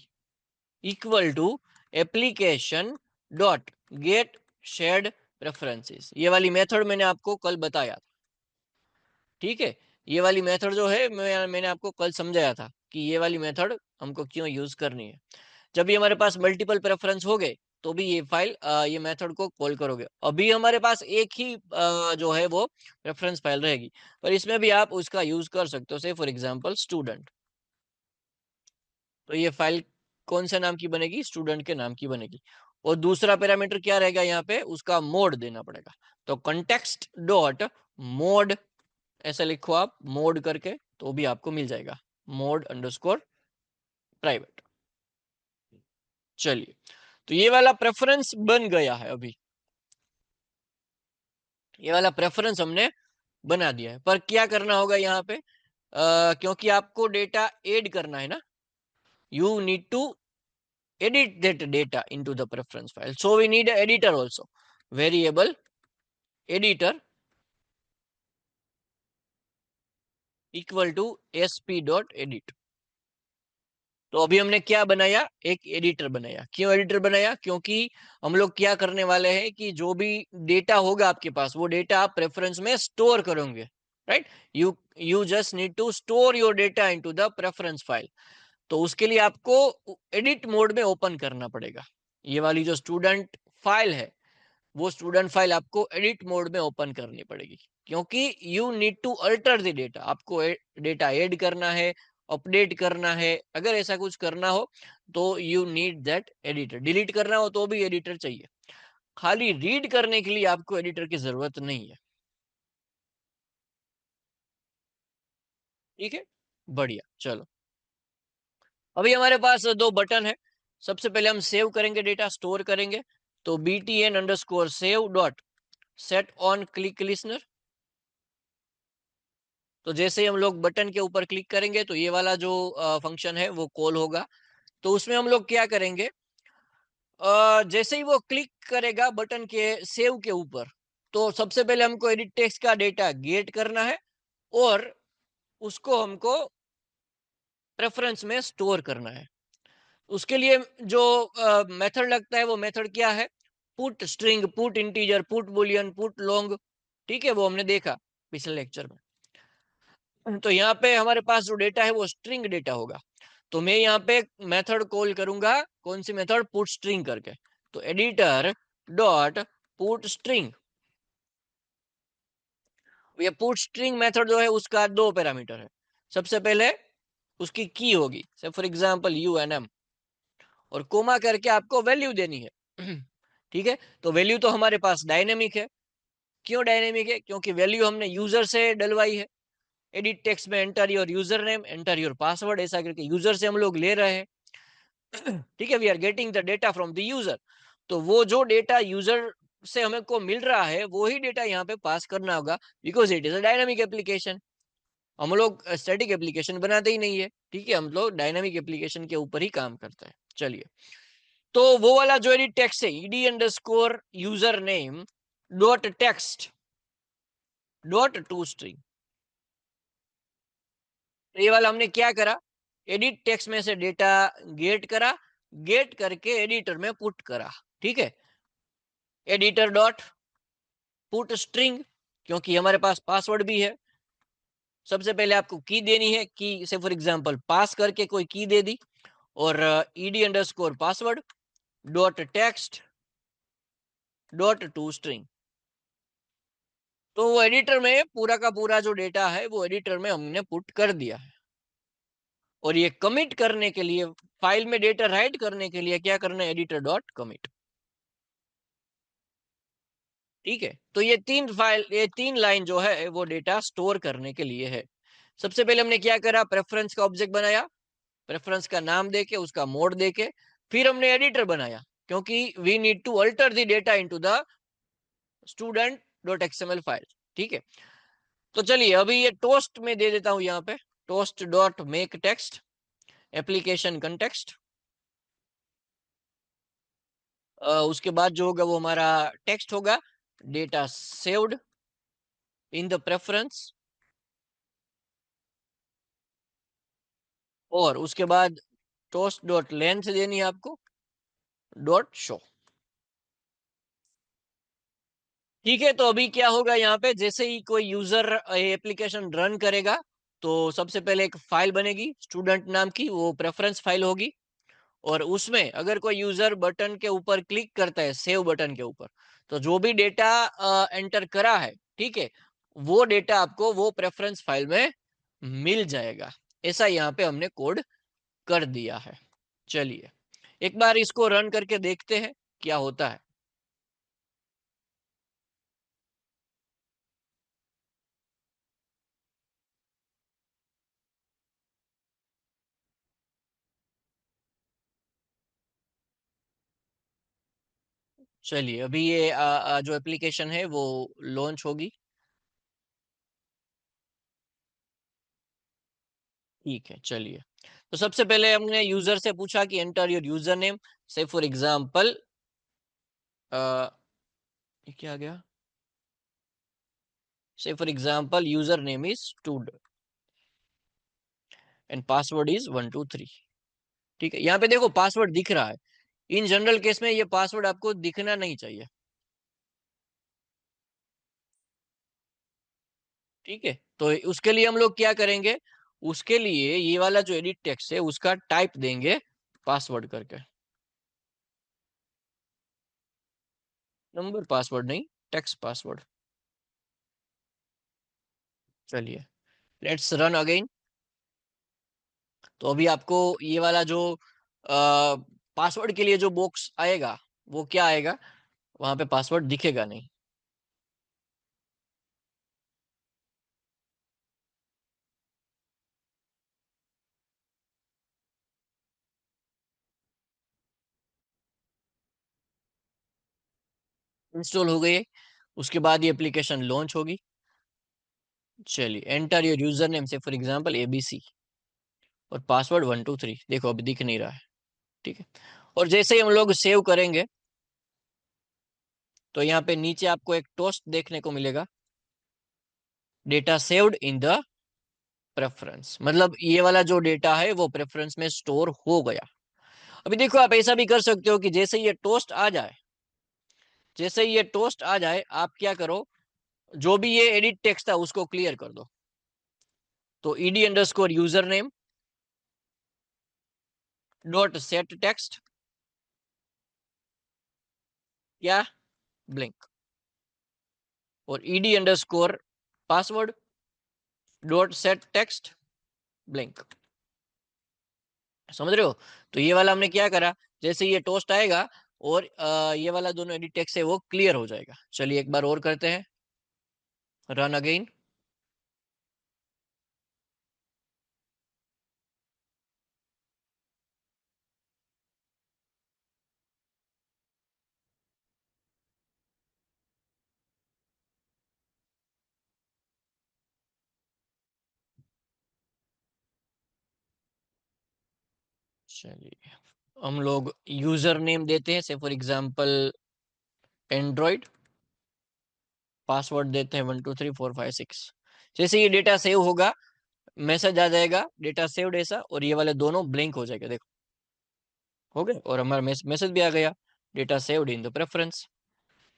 equal to application dot get shared preferences, ये वाली मेथड मैंने आपको कल बताया था, ठीक है। ये वाली मेथड जो है मैंने आपको कल समझाया था कि ये वाली मेथड हमको क्यों यूज करनी है। जब भी हमारे पास मल्टीपल प्रेफरेंस हो गए तो भी ये फाइल ये मेथड को कॉल करोगे। अभी हमारे पास एक ही जो है वो रेफरेंस फाइल रहेगी, पर इसमें भी आप उसका यूज कर सकते हो। से फॉर एग्जांपल स्टूडेंट, तो ये फाइल कौन से नाम की बनेगी, स्टूडेंट के नाम की बनेगी। और दूसरा पैरामीटर क्या रहेगा, यहाँ पे उसका मोड देना पड़ेगा। तो context डॉट मोड ऐसा लिखो आप, मोड करके, तो भी आपको मिल जाएगा, मोड अंडरस्कोर प्राइवेट। चलिए तो ये वाला प्रेफरेंस बन गया है। अभी ये वाला प्रेफरेंस हमने बना दिया है, पर क्या करना होगा यहाँ पे, क्योंकि आपको डेटा ऐड करना है ना, you need to edit that data into the preference file, so we need an editor also, variable editor equal to sp.edit। तो अभी हमने क्या बनाया, एक एडिटर बनाया। क्यों एडिटर बनाया, क्योंकि हम लोग क्या करने वाले हैं कि जो भी डेटा होगा आपके पास वो डेटा आप प्रेफरेंस में स्टोर करोगे, right. You just need to store your data into the preference file. तो उसके लिए आपको एडिट मोड में ओपन करना पड़ेगा। ये वाली जो स्टूडेंट फाइल है वो स्टूडेंट फाइल आपको एडिट मोड में ओपन करनी पड़ेगी, क्योंकि you need to alter the data. आपको डेटा ऐड करना है, अपडेट करना है, अगर ऐसा कुछ करना हो तो you need that editor. Delete करना हो तो भी एडिटर चाहिए, खाली रीड करने के लिए आपको एडिटर की जरूरत नहीं है, ठीक है। बढ़िया, चलो अभी हमारे पास दो बटन है। सबसे पहले हम सेव करेंगे, डेटा स्टोर करेंगे। तो btn_save dot set on click listener. तो जैसे ही हम लोग बटन के ऊपर क्लिक करेंगे तो ये वाला जो फंक्शन है वो कॉल होगा। तो उसमें हम लोग क्या करेंगे, जैसे ही वो क्लिक करेगा बटन के सेव के ऊपर, तो सबसे पहले हमको एडिट टेक्स्ट का डेटा गेट करना है और उसको हमको प्रेफरेंस में स्टोर करना है। उसके लिए जो मेथड लगता है वो मेथड क्या है, put string, put integer, put Boolean, put long, ठीक है, वो हमने देखा पिछले लेक्चर में। तो यहाँ पे हमारे पास जो डेटा है वो स्ट्रिंग डेटा होगा। तो मैं यहाँ पे मेथड कॉल करूंगा, कौन सी मेथड, पुट स्ट्रिंग करके। तो एडिटर डॉट पुट स्ट्रिंग, ये पुट स्ट्रिंग मेथड जो है उसका दो पैरामीटर है। सबसे पहले उसकी की होगी, से फॉर एग्जांपल UNM, और कोमा करके आपको वैल्यू देनी है ठीक है। तो वैल्यू तो हमारे पास डायनेमिक है। क्यों डायनेमिक है, क्योंकि वैल्यू हमने यूजर से डलवाई है। एडिट टेक्स्ट में enter your user name, enter your password, ऐसा करके यूजर से हम लोग ले रहे हैं ठीक है। We are getting the data from the user. तो वो जो डेटा यूजर से हमें को मिल रहा है वो ही डेटा यहाँ पे पास करना होगा, because it is a dynamic application. हम लोग स्टैटिक एप्लीकेशन बनाते ही नहीं है, ठीक है, हम लोग डायनामिक एप्लीकेशन के ऊपर ही काम करते हैं। चलिए तो वो वाला जो एडिट टेक्स्ट है, ed_user_name dot text dot to string, ये वाला हमने क्या करा, एडिट टेक्स्ट में से डेटा गेट करा, गेट करके एडिटर में पुट करा, ठीक है। एडिटर डॉट पुट स्ट्रिंग, क्योंकि हमारे पास पासवर्ड भी है। सबसे पहले आपको की देनी है, की से फॉर एग्जांपल पास करके कोई की दे दी, और ED underscore password dot text dot to string. तो वो एडिटर में पूरा का पूरा जो डेटा है वो एडिटर में हमने पुट कर दिया है। और ये कमिट करने के लिए, फाइल में डेटा राइट करने के लिए क्या करना है, एडिटर डॉट कमिट। ठीक है, तो ये तीन लाइन जो है वो डेटा स्टोर करने के लिए है। सबसे पहले हमने क्या करा, प्रेफरेंस का ऑब्जेक्ट बनाया, प्रेफरेंस का नाम देके उसका मोड देके, फिर हमने एडिटर बनाया, क्योंकि we need to alter the data into the student dot XML file. ठीक है, तो चलिए अभी ये टोस्ट में दे देता हूं यहाँ पे, toast dot make text application context. उसके बाद जो होगा वो हमारा टेक्स्ट होगा, data saved in the preference, और उसके बाद टोस्ट डॉट लेंथ देनी है आपको, डॉट शो। ठीक है, तो अभी क्या होगा यहाँ पे, जैसे ही कोई यूजर एप्लीकेशन रन करेगा तो सबसे पहले एक फाइल बनेगी स्टूडेंट नाम की, वो प्रेफरेंस फाइल होगी। और उसमें अगर कोई यूजर बटन के ऊपर क्लिक करता है, सेव बटन के ऊपर, तो जो भी डेटा एंटर करा है, ठीक है, वो डेटा आपको वो प्रेफरेंस फाइल में मिल जाएगा। ऐसा यहाँ पे हमने कोड कर दिया है। चलिए एक बार इसको रन करके देखते हैं क्या होता है। चलिए अभी ये जो एप्लीकेशन है वो लॉन्च होगी। ठीक है, चलिए। तो सबसे पहले हमने यूजर से पूछा कि एंटर योर यूजर नेम, से फॉर एग्जांपल ये क्या आ गया, से for example user name is stood and password is 123। ठीक है, यहाँ पे देखो पासवर्ड दिख रहा है। इन जनरल केस में ये पासवर्ड आपको दिखना नहीं चाहिए। ठीक है, तो उसके लिए हम लोग क्या करेंगे, उसके लिए ये वाला जो एडिट टेक्स्ट है उसका टाइप देंगे पासवर्ड करके। नंबर पासवर्ड नहीं, टेक्स्ट पासवर्ड। चलिए लेट्स रन अगेन। तो अभी आपको ये वाला जो पासवर्ड के लिए जो बॉक्स आएगा वो क्या आएगा, वहां पे पासवर्ड दिखेगा नहीं। इंस्टॉल हो गई है, उसके बाद ये एप्लीकेशन लॉन्च होगी। चलिए एंटर योर यूजर नेम, से फॉर एग्जांपल एबीसी, और पासवर्ड 123, देखो अभी दिख नहीं रहा है। ठीक है, और जैसे ही हम लोग सेव करेंगे तो यहाँ पे नीचे आपको एक टोस्ट देखने को मिलेगा, data saved in the preference, मतलब ये वाला जो डेटा है वो प्रेफरेंस में स्टोर हो गया। अभी देखो आप ऐसा भी कर सकते हो कि जैसे ये टोस्ट आ जाए, जैसे ये टोस्ट आ जाए आप क्या करो, जो भी ये एडिट टेक्स्ट था उसको क्लियर कर दो। तो ED underscore user name dot set text, या ब्लिंक, और ED underscore password dot set text blink. समझ रहे हो, तो ये वाला हमने क्या करा, जैसे ये टोस्ट आएगा और ये वाला दोनों एडिट टेक्स्ट है वो क्लियर हो जाएगा। चलिए एक बार और करते हैं, रन अगेन। चलिए हम लोग यूजर नेम देते हैं, से फॉर एग्जांपल एंड्रॉइड, पासवर्ड देते हैं 123456। जैसे ये डेटा सेव होगा मैसेज आ जाएगा डेटा सेव्ड ऐसा, और ये वाले दोनों ब्लिंक हो जाएगा, देखो हो गए, और हमारा मैसेज भी आ गया, data saved in the preference.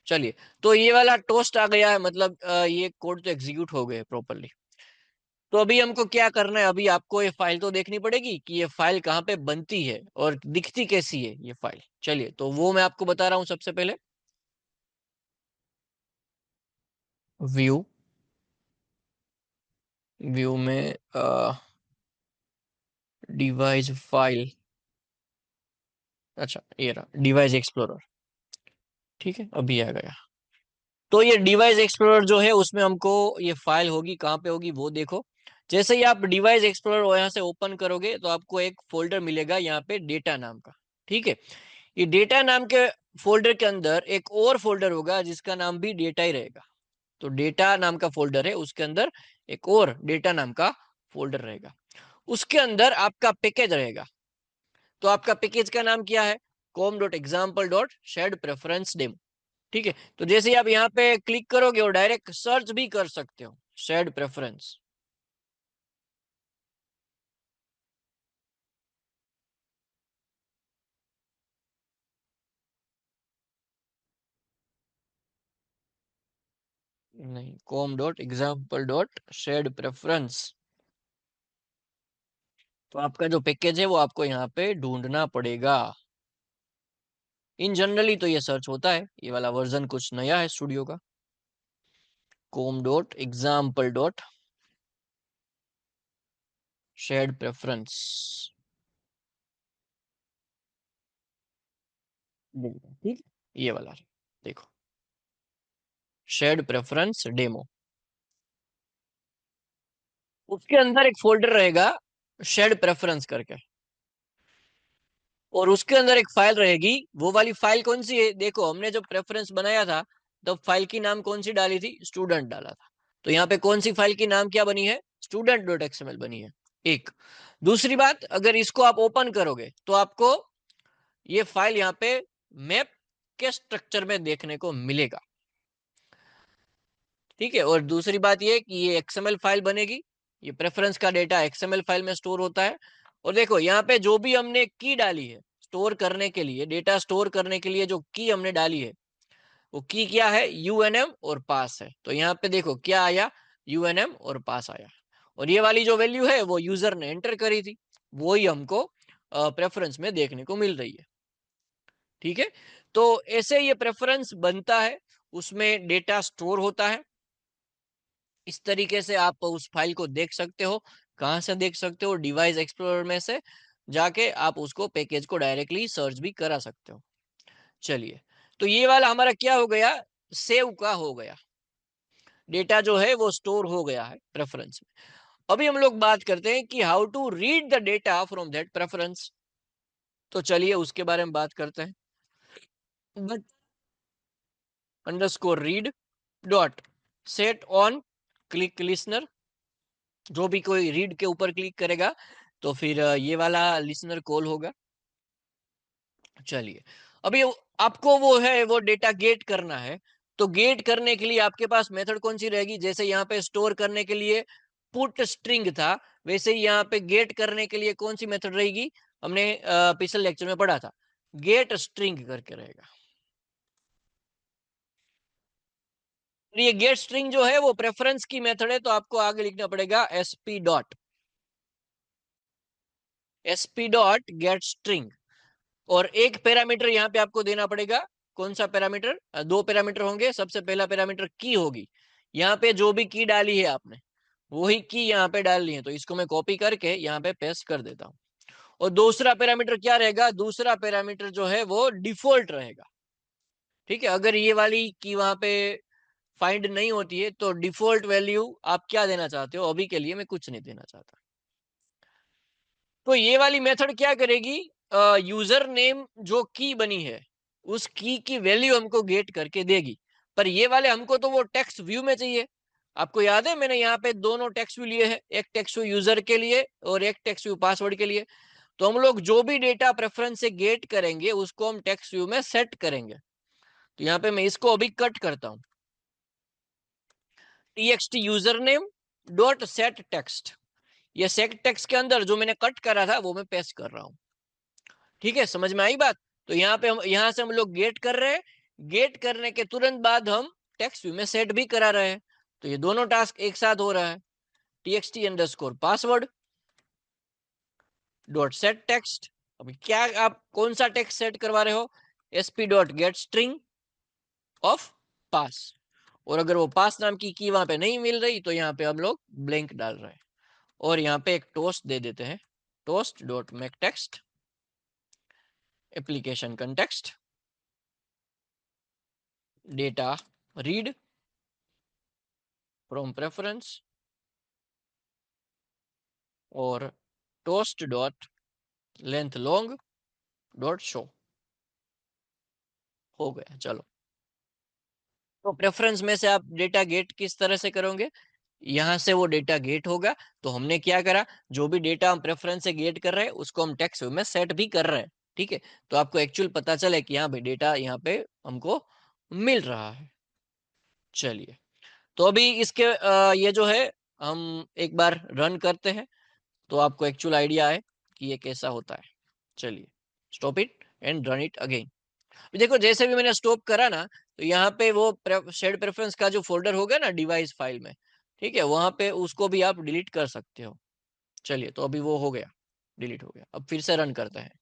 चलिए, तो ये वाला टोस्ट आ गया है, मतलब ये कोड तो एग्जीक्यूट हो गए प्रॉपरली। तो अभी हमको क्या करना है, अभी आपको ये फाइल तो देखनी पड़ेगी कि ये फाइल कहाँ पे बनती है और दिखती कैसी है ये फाइल। चलिए, तो वो मैं आपको बता रहा हूँ। सबसे पहले व्यू, व्यू में डिवाइस फाइल, अच्छा ये रहा डिवाइस एक्सप्लोरर। ठीक है, अभी आ गया। तो ये डिवाइस एक्सप्लोरर जो है उसमें हमको ये फाइल होगी, कहाँ पे होगी वो देखो। जैसे ही आप डिवाइस एक्सप्लोरर यहाँ से ओपन करोगे तो आपको एक फोल्डर मिलेगा यहाँ पे डेटा नाम का। ठीक है, ये डेटा नाम के फोल्डर के अंदर एक और फोल्डर होगा जिसका नाम भी डेटा ही रहेगा। तो डेटा नाम का फोल्डर है, उसके अंदर एक और डेटा नाम का फोल्डर रहेगा। उसके अंदर आपका पैकेज रहेगा। तो आपका पैकेज का नाम क्या है? com.example.shared-preference-demo। ठीक है, तो जैसे ही आप यहाँ पे क्लिक करोगे और डायरेक्ट सर्च भी कर सकते हो शेयर्ड प्रेफरेंस। नहीं, com.example.shared-preference। तो आपका जो पैकेज है वो आपको यहाँ पे ढूंढना पड़ेगा। इन जनरली तो ये सर्च होता है, ये वाला वर्जन कुछ नया है स्टूडियो का। com.example.shared-preference, ठीक, ये वाला देखो, शेयर्ड प्रेफरेंस डेमो। उसके अंदर एक फोल्डर रहेगा शेयर्ड प्रेफरेंस करके, और उसके अंदर एक फाइल रहेगी। वो वाली फाइल कौन सी है? देखो, हमने जब प्रेफरेंस बनाया था तब फाइल की नाम कौन सी डाली थी? स्टूडेंट डाला था। तो यहाँ पे कौन सी फाइल की नाम क्या बनी है? student.xml बनी है। एक दूसरी बात, अगर इसको आप ओपन करोगे तो आपको ये फाइल यहाँ पे मैप के स्ट्रक्चर में देखने को मिलेगा। ठीक है, और दूसरी बात ये कि ये एक्सएमएल फाइल बनेगी। ये प्रेफरेंस का डेटा एक्सएमएल फाइल में स्टोर होता है। और देखो, यहाँ पे जो भी हमने की डाली है स्टोर करने के लिए, डेटा स्टोर करने के लिए जो की हमने डाली है, वो की क्या है? यूएनएम और पास है। तो यहाँ पे देखो क्या आया? यूएनएम और पास आया। और ये वाली जो वैल्यू है वो यूजर ने एंटर करी थी, वो ही हमको प्रेफरेंस में देखने को मिल रही है। ठीक है, तो ऐसे ये प्रेफरेंस बनता है, उसमें डेटा स्टोर होता है। इस तरीके से आप उस फाइल को देख सकते हो। कहाँ से देख सकते हो? डिवाइस एक्सप्लोरर में से जाके आप उसको पैकेज को डायरेक्टली सर्च भी करा सकते हो। चलिए, तो ये वाला हमारा क्या हो गया? सेव का हो गया। डेटा जो है वो स्टोर हो गया है प्रेफरेंस में। अभी हम लोग बात करते हैं कि how to read the data from that preference. तो चलिए उसके बारे में बात करते हैं। Btn underscore read dot set on click listener. जो भी कोई रीड के ऊपर क्लिक करेगा तो फिर ये वाला लिसनर कॉल होगा। चलिए, अभी आपको वो है वो डेटा गेट करना है। तो गेट करने के लिए आपके पास मेथड कौन सी रहेगी? जैसे यहाँ पे स्टोर करने के लिए पुट स्ट्रिंग था, वैसे ही यहाँ पे गेट करने के लिए कौन सी मेथड रहेगी? हमने पिछले लेक्चर में पढ़ा था, गेट स्ट्रिंग करके रहेगा। ये गेट स्ट्रिंग जो है वो प्रेफरेंस की मेथड है, तो आपको आगे लिखना पड़ेगा sp डॉट गेट स्ट्रिंग। और एक पैरामीटर यहाँ पे आपको देना पड़ेगा। कौन सा पैरामीटर? दो पैरामीटर होंगे। सबसे पहला पैरामीटर की होगी। यहाँ पे जो भी की डाली है आपने वही की यहाँ पे डालनी है, तो इसको मैं कॉपी करके यहाँ पे पेस्ट कर देता हूँ। और दूसरा पैरामीटर क्या रहेगा? दूसरा पैरामीटर जो है वो डिफॉल्ट रहेगा। ठीक है, अगर ये वाली की वहां पे फाइंड नहीं होती है तो डिफॉल्ट वैल्यू आप क्या देना चाहते हो? अभी के लिए मैं कुछ नहीं देना चाहता। तो ये वाली मेथड क्या करेगी? यूजर नेम जो की बनी है उस की वैल्यू हमको गेट करके देगी। पर ये वाले हमको तो वो टेक्स्ट व्यू में चाहिए। आपको याद है मैंने यहाँ पे दोनों टेक्स्ट व्यू लिए हैं, एक टेक्स्ट व्यू यूजर के लिए और एक टेक्स्ट व्यू पासवर्ड के लिए। तो हम लोग जो भी डेटा प्रेफरेंस से गेट करेंगे उसको हम टेक्स्ट व्यू में सेट करेंगे। तो यहाँ पे मैं इसको अभी कट करता हूँ। txt user name dot set text, ये सेट टेक्स्ट के अंदर जो मैंने कट करा था वो मैं पेस्ट कर रहा हूँ। ठीक है, समझ में आई बात? तो यहाँ पे हम यहाँ से हम लोग गेट कर रहे हैं। गेट करने के तुरंत बाद हम टेक्स्ट व्यू में सेट भी करा रहे हैं, तो ये दोनों टास्क एक साथ हो रहा है। txt_password डॉट सेट टेक्स्ट, अभी क्या आप कौन सा टेक्स्ट सेट करवा रहे हो, sp.getString ऑफ पास, और अगर वो पास नाम की वहां पे नहीं मिल रही तो यहाँ पे हम लोग ब्लैंक डाल रहे हैं, और यहाँ पे एक टोस्ट दे देते हैं, toast dot make text application context data read from preference और toast dot length long dot show. हो गया, चलो। तो प्रेफरेंस में से आप डेटा गेट किस तरह से करोगे, यहाँ से वो डेटा गेट होगा, तो हमने क्या करा, जो भी डेटा हम प्रेफरेंस से गेट कर रहे हैं उसको हम टेक्स्ट में सेट भी कर रहे हैं, ठीक है। तो आपको एक्चुअल पता चले कि यहाँ पे डेटा यहाँ पे हमको मिल रहा है। चलिए, तो अभी इसके ये जो है हम एक बार रन करते हैं, तो आपको एक्चुअल आइडिया है कि ये कैसा होता है। चलिए, stop it and run it again. देखो, जैसे भी मैंने स्टॉप करा ना, तो यहाँ पे वो शेड प्रेफरेंस का जो फोल्डर होगा ना डिवाइस फाइल में, ठीक है, वहां पे उसको भी आप डिलीट कर सकते हो। चलिए, तो अभी वो हो गया, डिलीट हो गया। अब फिर से रन करते हैं।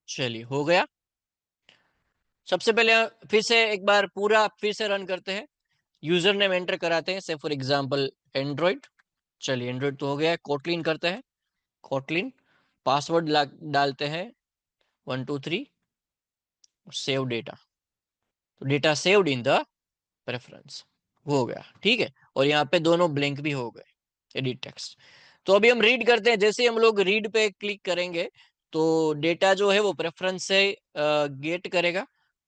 चलिए, हो गया। सबसे पहले फिर से एक बार पूरा फिर से रन करते हैं, यूजर नेम एंटर कराते हैं, से फॉर एग्जांपल एंड्रॉइड। चलिए, एंड्रॉइड तो हो गया है, कोटलिन करते हैं, कोटलिन। पासवर्ड डालते हैं 123, सेव डेटा, तो data saved in the preference हो गया, ठीक है। और यहाँ पे दोनों ब्लैंक भी हो गए, एडिट टेक्स्ट। तो अभी हम रीड करते हैं, जैसे हम लोग रीड पे क्लिक करेंगे तो डेटा जो है वो प्रेफरेंस से गेट करेगा,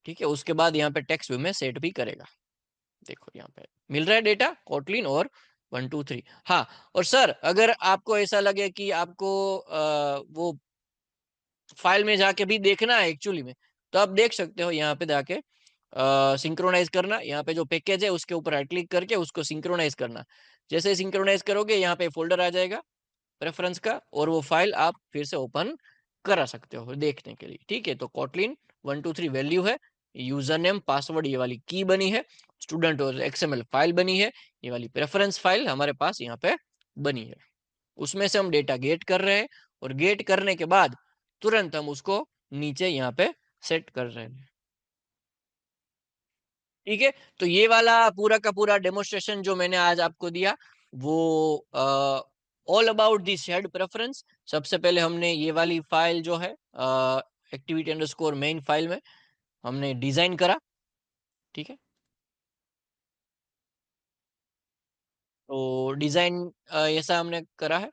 ठीक है। उसके बाद यहाँ पे टेक्स्ट व्यू में सेट भी करेगा। देखो, यहाँ पे मिल रहा है डेटा कोटलिन और 123। हाँ, और सर अगर आपको ऐसा लगे कि आपको वो फाइल में जाके भी देखना है एक्चुअली में, तो आप देख सकते हो यहाँ पे जाके सिंक्रोनाइज करना, यहाँ पे जो पैकेज है उसके ऊपर राइट क्लिक करके उसको सिंक्रोनाइज करना। जैसे सिंक्रोनाइज करोगे यहाँ पे फोल्डर आ जाएगा प्रेफरेंस का, और वो फाइल आप फिर से ओपन करा सकते हो देखने के लिए, ठीक है। तो कोटलिन 123 वैल्यू है, यूजर नेम पासवर्ड ये वाली की बनी है, स्टूडेंट और एक्सएमएल फाइल बनी है, ये वाली प्रेफरेंस फाइल हमारे पास यहाँ पे बनी है। उसमें से हम डेटा गेट कर रहे हैं, और गेट करने के बाद तुरंत हम उसको नीचे यहाँ पे सेट कर रहे हैं, ठीक है। तो ये वाला पूरा का पूरा डेमोस्ट्रेशन जो मैंने आज आपको दिया, वो all about the shared preference. सबसे पहले हमने ये वाली फाइल जो है एक्टिविटी अंडरस्कोर मेन फाइल में हमने डिजाइन करा, ठीक है। तो डिजाइन ऐसा हमने करा है,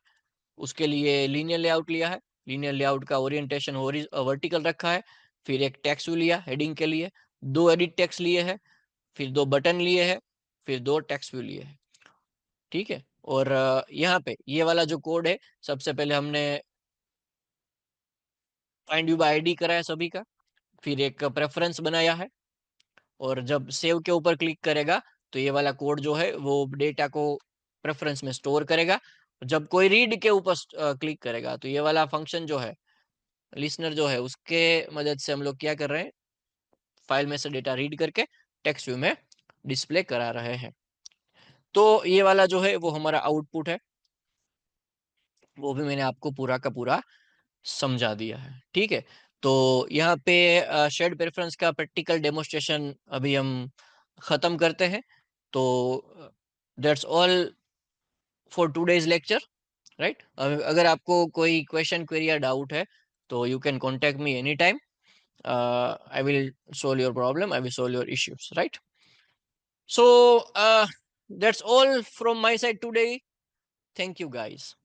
उसके लिए लीनियर लेआउट लिया है, लीनियर लेआउट का ओरिएंटेशन वर्टिकल रखा है, फिर एक टेक्स्ट लिया हेडिंग के लिए, दो एडिट टेक्स्ट लिए हैं, फिर दो बटन लिए हैं, फिर दो टेक्स्ट व्यू लिए हैं, ठीक है। और यहाँ पे ये वाला जो कोड है, सबसे पहले हमने फाइंड यू बाय आईडी करा है सभी का, फिर एक प्रेफरेंस बनाया है, और जब सेव के ऊपर क्लिक करेगा तो ये वाला कोड जो है वो डेटा को प्रेफरेंस में स्टोर करेगा। जब कोई रीड के ऊपर क्लिक करेगा तो ये वाला फंक्शन जो है, लिसनर जो है, उसके मदद से हम लोग क्या कर रहे हैं, फाइल में से डेटा रीड करके टेक्स्ट व्यू में डिस्प्ले करा रहे हैं। तो ये वाला जो है वो हमारा आउटपुट है, वो भी मैंने आपको पूरा का पूरा समझा दिया है, ठीक है। तो यहाँ पे शेड प्रेफरेंस का प्रैक्टिकल डेमोस्ट्रेशन अभी हम खत्म करते हैं। तो that's all for today's lecture, right. अगर आपको कोई क्वेश्चन क्वेरी या डाउट है तो you can contact me any time, I will solve your problem, I will solve your issues, right? So that's all from my side today. Thank you guys.